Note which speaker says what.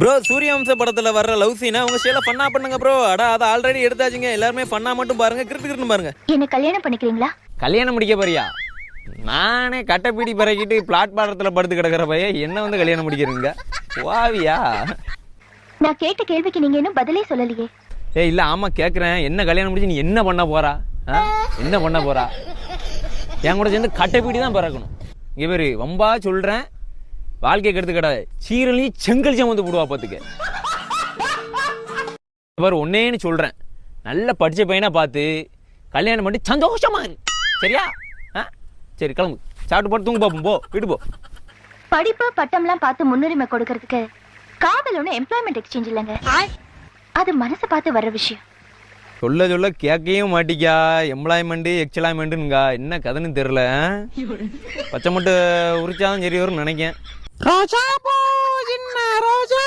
Speaker 1: Bro Suryavamsa படத்துல வர்ற love சீனை உங்க ஸ்டைல ஃபன்னா பண்ணுங்க ப்ரோ. அட அதை ஆல்ரெடி எடுத்தாச்சுங்க. எல்லாருமே ஃபன்னா மட்டும் பாருங்க, கிரிட்டு பாருங்க.
Speaker 2: என்ன கல்யாணம் பண்ணிக்கிறீங்களா?
Speaker 1: கல்யாணம் முடிக்க போறியா? நானே கட்டைப்பீடி பறக்கிட்டு பிளாட்பாரத்துல படுத்து கிடக்கிற பையன் என்ன வந்து கல்யாணம் முடிக்கிறீங்க? வாவியா?
Speaker 2: நான் கேட்ட கேள்விக்கு நீங்க இன்னும் பதிலே சொல்லலையே.
Speaker 1: இல்ல ஆமா கேக்குறேன். என்ன கல்யாணம் முடிச்சு நீ என்ன பண்ண போறா? என்ன பண்ண போறா? என் கூட சேர்ந்து கட்டைப்பீடி தான் பறக்கணும். இங்க பேரு வம்பா சொல்றேன், வாழ்க்கைக்கு எடுத்து கிடாது. சீரலையும் செங்கல் வந்து போடுவா பாத்துக்க. பாரு ஒன்னேன்னு சொல்றேன், நல்ல படிச்ச பையனா பார்த்து கல்யாணம் பண்ணி சந்தோஷமா இரு. சரியா? சரி கிளம்பு, சாப்பிட்டு போட்டு தூங்க பாப்போம். போ வீட்டு போ.
Speaker 2: படிப்பு பட்டம்லாம் பார்த்து முன்னுரிமை கொடுக்கறதுக்கு காதல் ஒண்ணு எம்ப்ளாய்மெண்ட் எக்ஸ்சேஞ்ச் இல்லைங்க. அது மனசை பார்த்து வர்ற விஷயம்.
Speaker 1: சொல்ல சொல்ல கேட்கவும் மாட்டிக்கா. எம்ப்ளாய்மெண்ட் எக்ஸ்ப்ளாய்மெண்ட்டுங்க என்ன கதைன்னு தெரியல. பச்சை மட்டும் உரிச்சாலும் சரி வரும்னு நினைக்கேன். ரோஜா பூ சின்ன ரோஜா